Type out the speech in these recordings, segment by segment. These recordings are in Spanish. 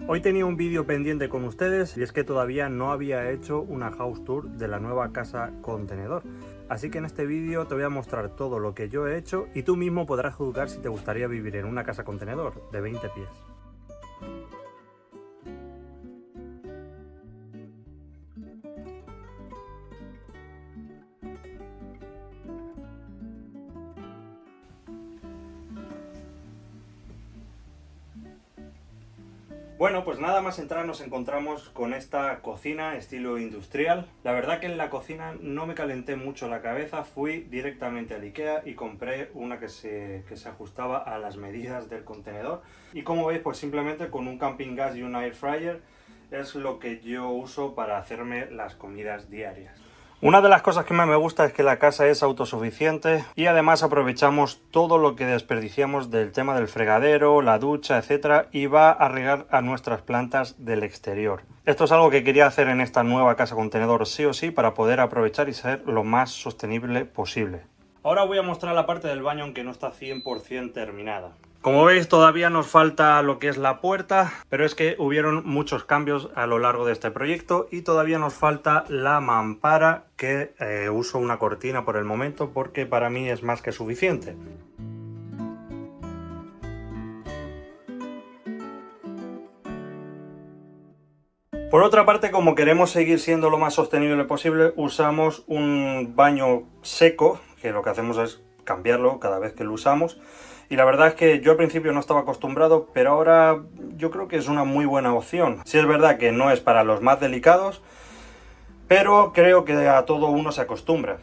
Hoy tenía un vídeo pendiente con ustedes y es que todavía no había hecho una house tour de la nueva casa contenedor. Así que en este vídeo te voy a mostrar todo lo que yo he hecho y tú mismo podrás juzgar si te gustaría vivir en una casa contenedor de 20 pies. Bueno, pues nada más entrar nos encontramos con esta cocina estilo industrial. La verdad que en la cocina no me calenté mucho la cabeza, fui directamente al IKEA y compré una que se ajustaba a las medidas del contenedor. Y como veis, pues simplemente con un camping gas y un air fryer es lo que yo uso para hacerme las comidas diarias. Una de las cosas que más me gusta es que la casa es autosuficiente y además aprovechamos todo lo que desperdiciamos del tema del fregadero, la ducha, etcétera, y va a regar a nuestras plantas del exterior. Esto es algo que quería hacer en esta nueva casa contenedor sí o sí para poder aprovechar y ser lo más sostenible posible. Ahora voy a mostrar la parte del baño aunque no está 100% terminada. Como veis, todavía nos falta lo que es la puerta, pero es que hubieron muchos cambios a lo largo de este proyecto y todavía nos falta la mampara, que uso una cortina por el momento porque para mí es más que suficiente. Por otra parte, como queremos seguir siendo lo más sostenible posible, usamos un baño seco, que lo que hacemos es cambiarlo cada vez que lo usamos. Y la verdad es que yo al principio no estaba acostumbrado, pero ahora yo creo que es una muy buena opción. Sí es verdad que no es para los más delicados, pero creo que a todo uno se acostumbra.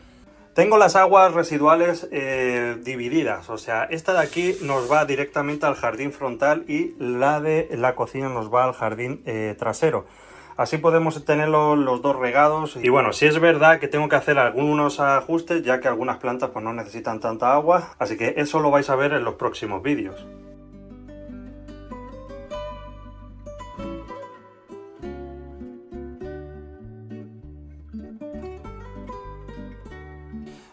Tengo las aguas residuales divididas, o sea, esta de aquí nos va directamente al jardín frontal y la de la cocina nos va al jardín trasero. Así podemos tener los dos regados. Y bueno, sí es verdad que tengo que hacer algunos ajustes, ya que algunas plantas pues no necesitan tanta agua, así que eso lo vais a ver en los próximos vídeos.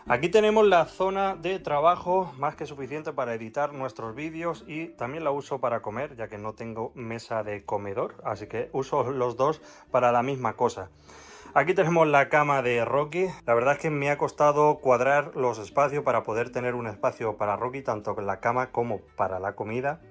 Aquí tenemos la zona de trabajo más que suficiente para editar nuestros vídeos y también la uso para comer, ya que no tengo mesa de comedor, así que uso los dos para la misma cosa. Aquí tenemos la cama de Rocky. La verdad es que me ha costado cuadrar los espacios para poder tener un espacio para Rocky, tanto en la cama como para la comida.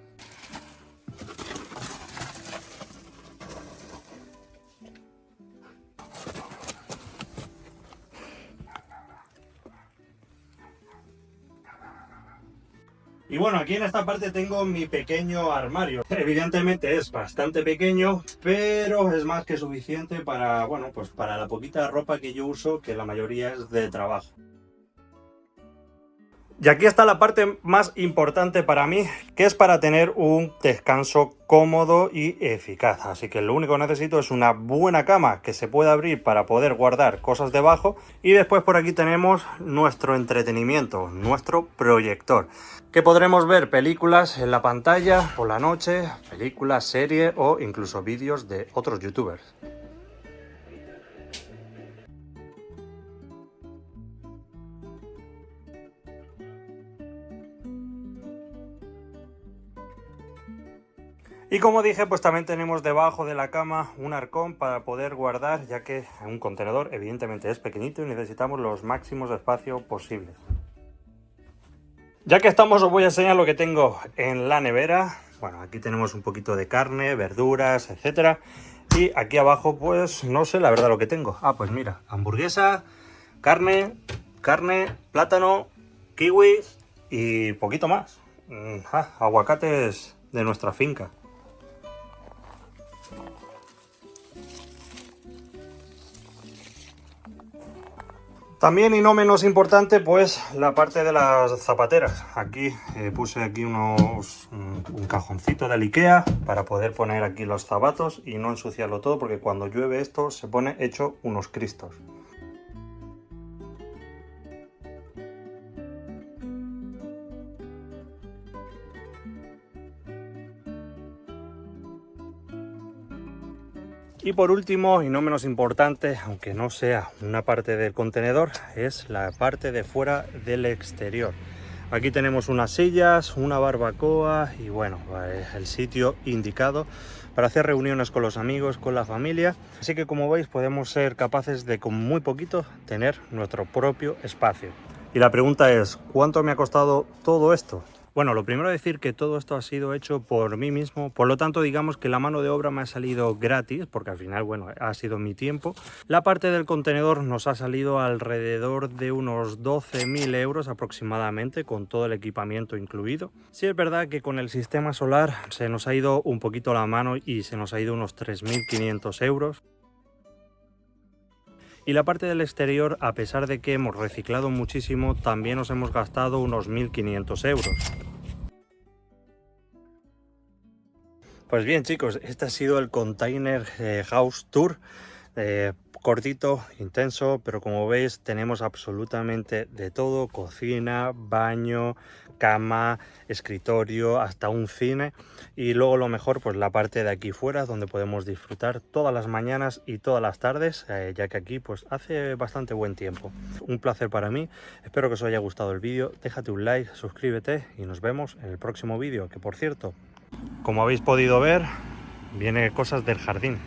Y bueno, aquí en esta parte tengo mi pequeño armario. Evidentemente es bastante pequeño, pero es más que suficiente para, bueno, pues para la poquita ropa que yo uso, que la mayoría es de trabajo. Y aquí está la parte más importante para mí, que es para tener un descanso cómodo y eficaz. Así que lo único que necesito es una buena cama que se pueda abrir para poder guardar cosas debajo. Y después por aquí tenemos nuestro entretenimiento, nuestro proyector, que podremos ver películas en la pantalla por la noche, películas, series o incluso vídeos de otros youtubers. Y como dije, pues también tenemos debajo de la cama un arcón para poder guardar, ya que un contenedor evidentemente es pequeñito y necesitamos los máximos espacios posibles. Ya que estamos, os voy a enseñar lo que tengo en la nevera. Bueno, aquí tenemos un poquito de carne, verduras, etcétera. Y aquí abajo, pues no sé la verdad lo que tengo. Ah, pues mira, hamburguesa, carne, plátano, kiwis y poquito más. Aguacates de nuestra finca. También y no menos importante, pues la parte de las zapateras. Aquí puse aquí un cajoncito del IKEA para poder poner aquí los zapatos y no ensuciarlo todo, porque cuando llueve esto se pone hecho unos cristos. Y por último, y no menos importante, aunque no sea una parte del contenedor, es la parte de fuera del exterior. Aquí tenemos unas sillas, una barbacoa y bueno, el sitio indicado para hacer reuniones con los amigos, con la familia. Así que como veis podemos ser capaces de con muy poquito tener nuestro propio espacio. Y la pregunta es, ¿cuánto me ha costado todo esto? Bueno, lo primero decir que todo esto ha sido hecho por mí mismo, por lo tanto digamos que la mano de obra me ha salido gratis, porque al final, bueno, ha sido mi tiempo. La parte del contenedor nos ha salido alrededor de unos 12.000 euros aproximadamente, con todo el equipamiento incluido. Sí es verdad que con el sistema solar se nos ha ido un poquito la mano y se nos ha ido unos 3.500 euros. Y la parte del exterior, a pesar de que hemos reciclado muchísimo, también nos hemos gastado unos 1.500 euros. Pues bien chicos, este ha sido el Container House Tour. Cortito, intenso, pero como veis tenemos absolutamente de todo: cocina, baño, cama, escritorio, hasta un cine. Y luego lo mejor, pues la parte de aquí fuera, donde podemos disfrutar todas las mañanas y todas las tardes, ya que aquí pues hace bastante buen tiempo. Un placer para mí, espero que os haya gustado el vídeo, déjate un like, suscríbete y nos vemos en el próximo vídeo, que por cierto, como habéis podido ver, viene cosas del jardín.